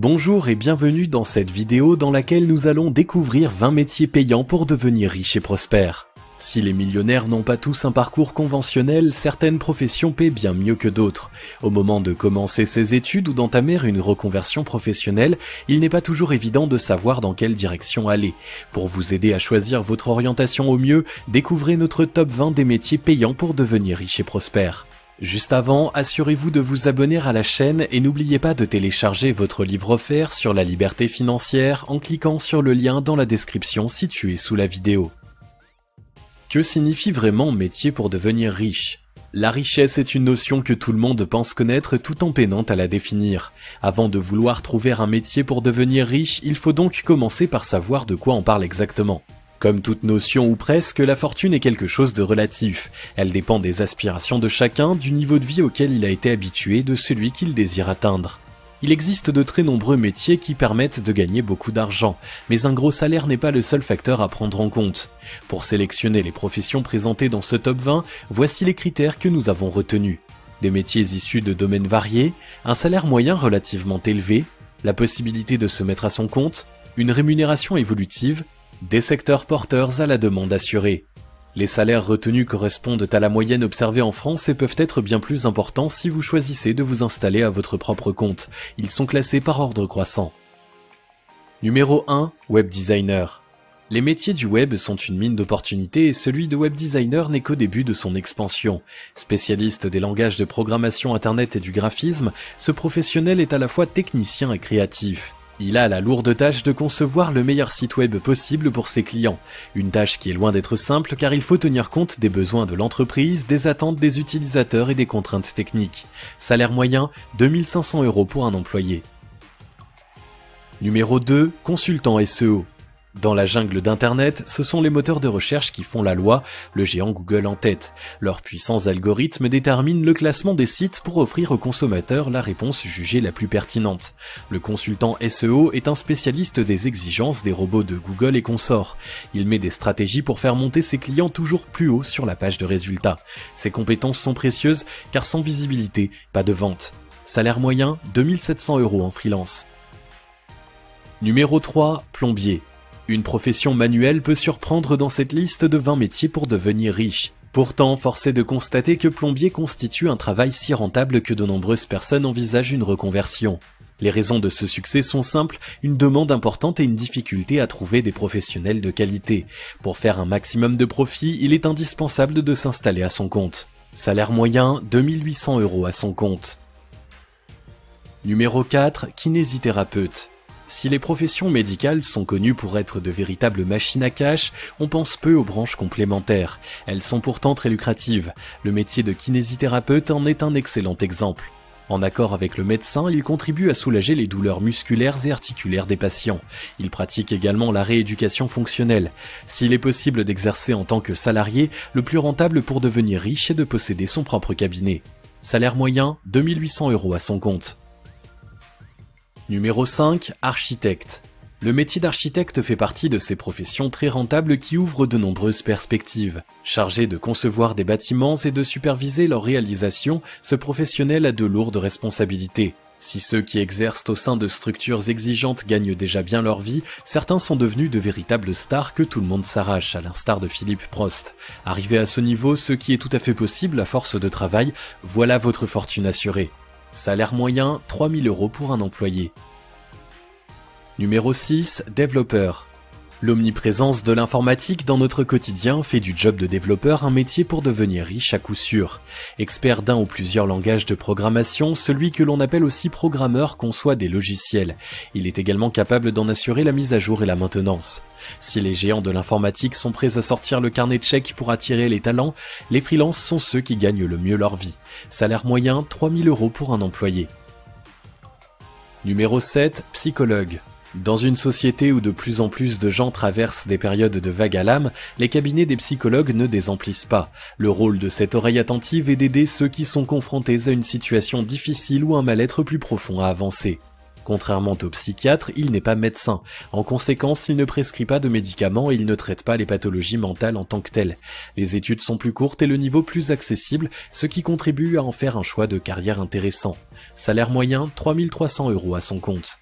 Bonjour et bienvenue dans cette vidéo dans laquelle nous allons découvrir 20 métiers payants pour devenir riche et prospère. Si les millionnaires n'ont pas tous un parcours conventionnel, certaines professions paient bien mieux que d'autres. Au moment de commencer ses études ou d'entamer une reconversion professionnelle, il n'est pas toujours évident de savoir dans quelle direction aller. Pour vous aider à choisir votre orientation au mieux, découvrez notre top 20 des métiers payants pour devenir riche et prospère. Juste avant, assurez-vous de vous abonner à la chaîne et n'oubliez pas de télécharger votre livre offert sur la liberté financière en cliquant sur le lien dans la description située sous la vidéo. Que signifie vraiment métier pour devenir riche ? La richesse est une notion que tout le monde pense connaître tout en peinant à la définir. Avant de vouloir trouver un métier pour devenir riche, il faut donc commencer par savoir de quoi on parle exactement. Comme toute notion ou presque, la fortune est quelque chose de relatif. Elle dépend des aspirations de chacun, du niveau de vie auquel il a été habitué, de celui qu'il désire atteindre. Il existe de très nombreux métiers qui permettent de gagner beaucoup d'argent, mais un gros salaire n'est pas le seul facteur à prendre en compte. Pour sélectionner les professions présentées dans ce top 20, voici les critères que nous avons retenus. Des métiers issus de domaines variés, un salaire moyen relativement élevé, la possibilité de se mettre à son compte, une rémunération évolutive, des secteurs porteurs à la demande assurée. Les salaires retenus correspondent à la moyenne observée en France et peuvent être bien plus importants si vous choisissez de vous installer à votre propre compte. Ils sont classés par ordre croissant. Numéro 1. Web designer. Les métiers du web sont une mine d'opportunités et celui de web designer n'est qu'au début de son expansion. Spécialiste des langages de programmation internet et du graphisme, ce professionnel est à la fois technicien et créatif. Il a la lourde tâche de concevoir le meilleur site web possible pour ses clients. Une tâche qui est loin d'être simple car il faut tenir compte des besoins de l'entreprise, des attentes des utilisateurs et des contraintes techniques. Salaire moyen, 2500 € pour un employé. Numéro 2. Consultant SEO. Dans la jungle d'Internet, ce sont les moteurs de recherche qui font la loi, le géant Google en tête. Leurs puissants algorithmes déterminent le classement des sites pour offrir aux consommateurs la réponse jugée la plus pertinente. Le consultant SEO est un spécialiste des exigences des robots de Google et consorts. Il met des stratégies pour faire monter ses clients toujours plus haut sur la page de résultats. Ses compétences sont précieuses car sans visibilité, pas de vente. Salaire moyen, 2700 € en freelance. Numéro 3. Plombier. Une profession manuelle peut surprendre dans cette liste de 20 métiers pour devenir riche. Pourtant, force est de constater que plombier constitue un travail si rentable que de nombreuses personnes envisagent une reconversion. Les raisons de ce succès sont simples, une demande importante et une difficulté à trouver des professionnels de qualité. Pour faire un maximum de profit, il est indispensable de s'installer à son compte. Salaire moyen, 2800 € à son compte. Numéro 4. Kinésithérapeute. Si les professions médicales sont connues pour être de véritables machines à cash, on pense peu aux branches complémentaires. Elles sont pourtant très lucratives. Le métier de kinésithérapeute en est un excellent exemple. En accord avec le médecin, il contribue à soulager les douleurs musculaires et articulaires des patients. Il pratique également la rééducation fonctionnelle. S'il est possible d'exercer en tant que salarié, le plus rentable pour devenir riche est de posséder son propre cabinet. Salaire moyen, 2800 € à son compte. Numéro 5. Architecte. Le métier d'architecte fait partie de ces professions très rentables qui ouvrent de nombreuses perspectives. Chargé de concevoir des bâtiments et de superviser leur réalisation, ce professionnel a de lourdes responsabilités. Si ceux qui exercent au sein de structures exigeantes gagnent déjà bien leur vie, certains sont devenus de véritables stars que tout le monde s'arrache, à l'instar de Philippe Prost. Arrivé à ce niveau, ce qui est tout à fait possible à force de travail, voilà votre fortune assurée. Salaire moyen, 3000 € pour un employé. Numéro 6. Développeur. L'omniprésence de l'informatique dans notre quotidien fait du job de développeur un métier pour devenir riche à coup sûr. Expert d'un ou plusieurs langages de programmation, celui que l'on appelle aussi programmeur conçoit des logiciels. Il est également capable d'en assurer la mise à jour et la maintenance. Si les géants de l'informatique sont prêts à sortir le carnet de chèques pour attirer les talents, les freelances sont ceux qui gagnent le mieux leur vie. Salaire moyen, 3000 € pour un employé. Numéro 7. Psychologue. Dans une société où de plus en plus de gens traversent des périodes de vague à l'âme, les cabinets des psychologues ne désemplissent pas. Le rôle de cette oreille attentive est d'aider ceux qui sont confrontés à une situation difficile ou un mal-être plus profond à avancer. Contrairement au psychiatre, il n'est pas médecin. En conséquence, il ne prescrit pas de médicaments et il ne traite pas les pathologies mentales en tant que telles. Les études sont plus courtes et le niveau plus accessible, ce qui contribue à en faire un choix de carrière intéressant. Salaire moyen, 3300 € à son compte.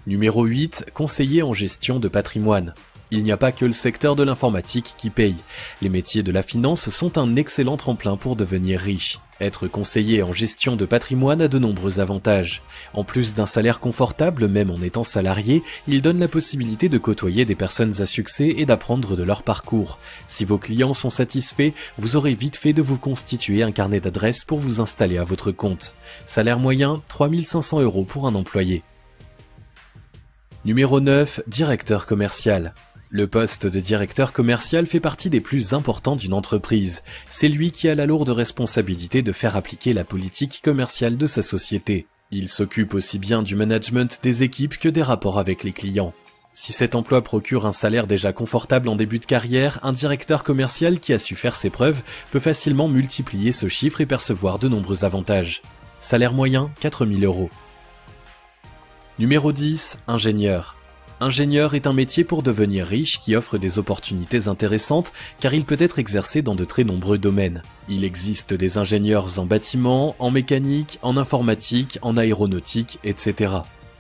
Numéro 8, conseiller en gestion de patrimoine. Il n'y a pas que le secteur de l'informatique qui paye. Les métiers de la finance sont un excellent tremplin pour devenir riche. Être conseiller en gestion de patrimoine a de nombreux avantages. En plus d'un salaire confortable, même en étant salarié, il donne la possibilité de côtoyer des personnes à succès et d'apprendre de leur parcours. Si vos clients sont satisfaits, vous aurez vite fait de vous constituer un carnet d'adresses pour vous installer à votre compte. Salaire moyen, 3 500 € pour un employé. Numéro 9, directeur commercial. Le poste de directeur commercial fait partie des plus importants d'une entreprise. C'est lui qui a la lourde responsabilité de faire appliquer la politique commerciale de sa société. Il s'occupe aussi bien du management des équipes que des rapports avec les clients. Si cet emploi procure un salaire déjà confortable en début de carrière, un directeur commercial qui a su faire ses preuves peut facilement multiplier ce chiffre et percevoir de nombreux avantages. Salaire moyen, 4 000 €. Numéro 10, ingénieur. Ingénieur est un métier pour devenir riche qui offre des opportunités intéressantes car il peut être exercé dans de très nombreux domaines. Il existe des ingénieurs en bâtiment, en mécanique, en informatique, en aéronautique, etc.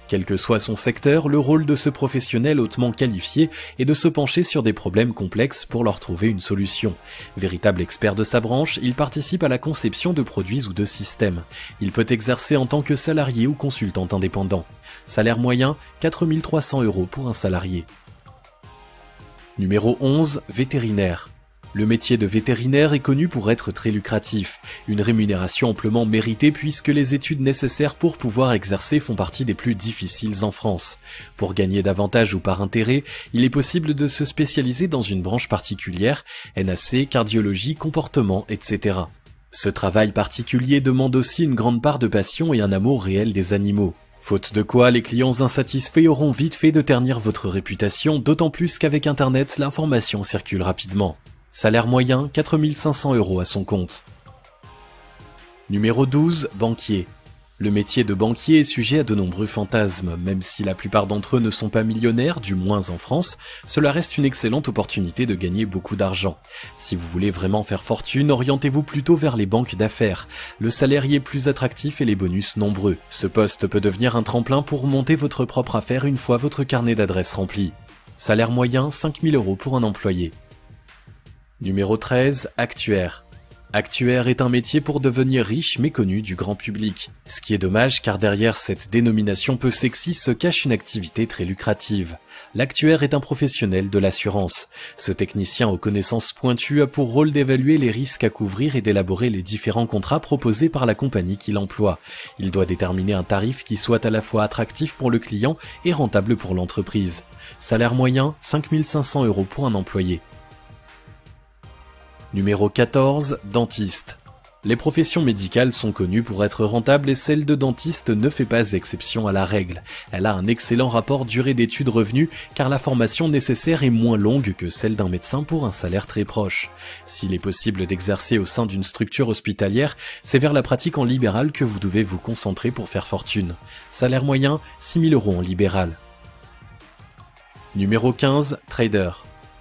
Quel que soit son secteur, le rôle de ce professionnel hautement qualifié est de se pencher sur des problèmes complexes pour leur trouver une solution. Véritable expert de sa branche, il participe à la conception de produits ou de systèmes. Il peut exercer en tant que salarié ou consultant indépendant. Salaire moyen, 4 300 € pour un salarié. Numéro 11, vétérinaire. Le métier de vétérinaire est connu pour être très lucratif, une rémunération amplement méritée puisque les études nécessaires pour pouvoir exercer font partie des plus difficiles en France. Pour gagner davantage ou par intérêt, il est possible de se spécialiser dans une branche particulière, NAC, cardiologie, comportement, etc. Ce travail particulier demande aussi une grande part de passion et un amour réel des animaux. Faute de quoi, les clients insatisfaits auront vite fait de ternir votre réputation, d'autant plus qu'avec Internet, l'information circule rapidement. Salaire moyen, 4 500 € à son compte. Numéro 12, banquier. Le métier de banquier est sujet à de nombreux fantasmes, même si la plupart d'entre eux ne sont pas millionnaires, du moins en France, cela reste une excellente opportunité de gagner beaucoup d'argent. Si vous voulez vraiment faire fortune, orientez-vous plutôt vers les banques d'affaires. Le salaire y est plus attractif et les bonus nombreux. Ce poste peut devenir un tremplin pour monter votre propre affaire une fois votre carnet d'adresses rempli. Salaire moyen, 5 000 € pour un employé. Numéro 13, actuaire. Actuaire est un métier pour devenir riche mais connu du grand public. Ce qui est dommage car derrière cette dénomination peu sexy se cache une activité très lucrative. L'actuaire est un professionnel de l'assurance. Ce technicien aux connaissances pointues a pour rôle d'évaluer les risques à couvrir et d'élaborer les différents contrats proposés par la compagnie qui l'emploie. Il doit déterminer un tarif qui soit à la fois attractif pour le client et rentable pour l'entreprise. Salaire moyen, 5 500 € pour un employé. Numéro 14, dentiste. Les professions médicales sont connues pour être rentables et celle de dentiste ne fait pas exception à la règle. Elle a un excellent rapport durée d'études-revenus car la formation nécessaire est moins longue que celle d'un médecin pour un salaire très proche. S'il est possible d'exercer au sein d'une structure hospitalière, c'est vers la pratique en libéral que vous devez vous concentrer pour faire fortune. Salaire moyen, 6 000 € en libéral. Numéro 15, trader.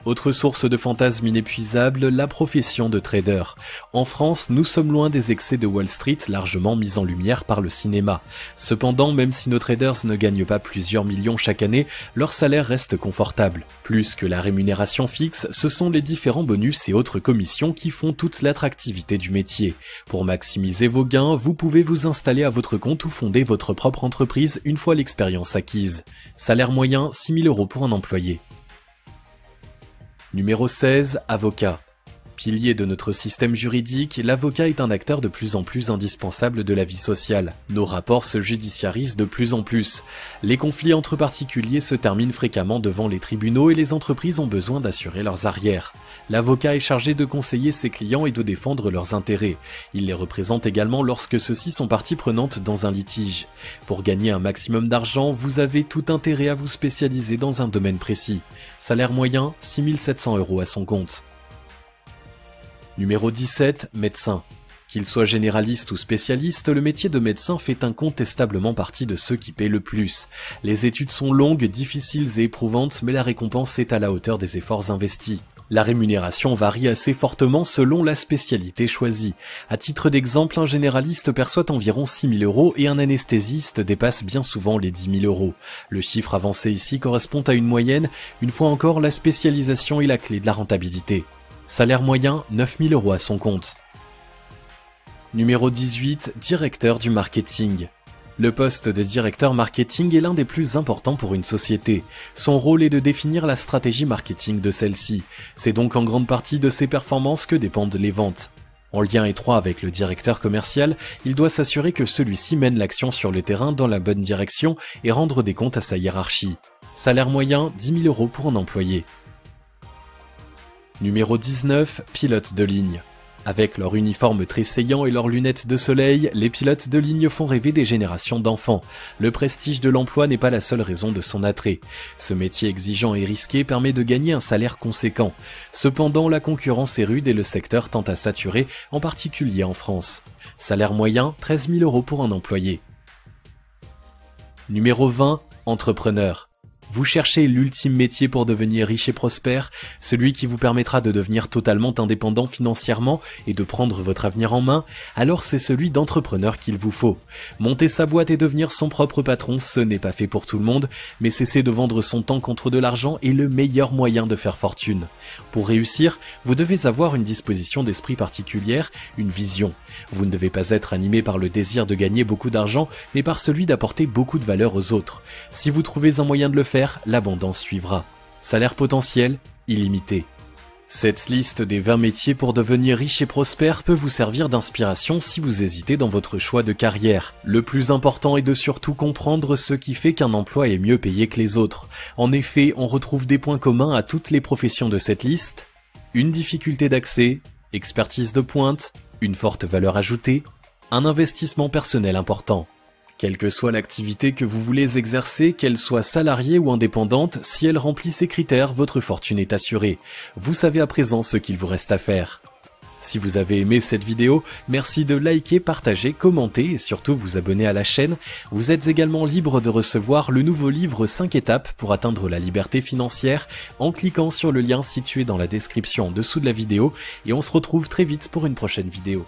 Autre source de fantasmes inépuisables, la profession de trader. En France, nous sommes loin des excès de Wall Street largement mis en lumière par le cinéma. Cependant, même si nos traders ne gagnent pas plusieurs millions chaque année, leur salaire reste confortable. Plus que la rémunération fixe, ce sont les différents bonus et autres commissions qui font toute l'attractivité du métier. Pour maximiser vos gains, vous pouvez vous installer à votre compte ou fonder votre propre entreprise une fois l'expérience acquise. Salaire moyen, 6 000 € pour un employé. Numéro 16, avocat. Pilier de notre système juridique, l'avocat est un acteur de plus en plus indispensable de la vie sociale. Nos rapports se judiciarisent de plus en plus. Les conflits entre particuliers se terminent fréquemment devant les tribunaux et les entreprises ont besoin d'assurer leurs arrières. L'avocat est chargé de conseiller ses clients et de défendre leurs intérêts. Il les représente également lorsque ceux-ci sont partie prenante dans un litige. Pour gagner un maximum d'argent, vous avez tout intérêt à vous spécialiser dans un domaine précis. Salaire moyen, 6 700 € à son compte. Numéro 17, médecin. Qu'il soit généraliste ou spécialiste, le métier de médecin fait incontestablement partie de ceux qui paient le plus. Les études sont longues, difficiles et éprouvantes, mais la récompense est à la hauteur des efforts investis. La rémunération varie assez fortement selon la spécialité choisie. À titre d'exemple, un généraliste perçoit environ 6 000 € et un anesthésiste dépasse bien souvent les 10 000 €. Le chiffre avancé ici correspond à une moyenne. Une fois encore, la spécialisation est la clé de la rentabilité. Salaire moyen, 9 000 € à son compte. Numéro 18, directeur du marketing. Le poste de directeur marketing est l'un des plus importants pour une société. Son rôle est de définir la stratégie marketing de celle-ci. C'est donc en grande partie de ses performances que dépendent les ventes. En lien étroit avec le directeur commercial, il doit s'assurer que celui-ci mène l'action sur le terrain dans la bonne direction et rendre des comptes à sa hiérarchie. Salaire moyen, 10 000 € pour un employé. Numéro 19, pilote de ligne. Avec leur uniforme très saillant et leurs lunettes de soleil, les pilotes de ligne font rêver des générations d'enfants. Le prestige de l'emploi n'est pas la seule raison de son attrait. Ce métier exigeant et risqué permet de gagner un salaire conséquent. Cependant, la concurrence est rude et le secteur tend à saturer, en particulier en France. Salaire moyen, 13 000 € pour un employé. Numéro 20, entrepreneur. Vous cherchez l'ultime métier pour devenir riche et prospère, celui qui vous permettra de devenir totalement indépendant financièrement et de prendre votre avenir en main, alors c'est celui d'entrepreneur qu'il vous faut. Monter sa boîte et devenir son propre patron, ce n'est pas fait pour tout le monde, mais cesser de vendre son temps contre de l'argent est le meilleur moyen de faire fortune. Pour réussir, vous devez avoir une disposition d'esprit particulière, une vision. Vous ne devez pas être animé par le désir de gagner beaucoup d'argent, mais par celui d'apporter beaucoup de valeur aux autres. Si vous trouvez un moyen de le faire, l'abondance suivra. Salaire potentiel, illimité. Cette liste des 20 métiers pour devenir riche et prospère peut vous servir d'inspiration si vous hésitez dans votre choix de carrière. Le plus important est de surtout comprendre ce qui fait qu'un emploi est mieux payé que les autres. En effet, on retrouve des points communs à toutes les professions de cette liste. Une difficulté d'accès, expertise de pointe, une forte valeur ajoutée, un investissement personnel important. Quelle que soit l'activité que vous voulez exercer, qu'elle soit salariée ou indépendante, si elle remplit ces critères, votre fortune est assurée. Vous savez à présent ce qu'il vous reste à faire. Si vous avez aimé cette vidéo, merci de liker, partager, commenter et surtout vous abonner à la chaîne. Vous êtes également libre de recevoir le nouveau livre 5 étapes pour atteindre la liberté financière en cliquant sur le lien situé dans la description en dessous de la vidéo et on se retrouve très vite pour une prochaine vidéo.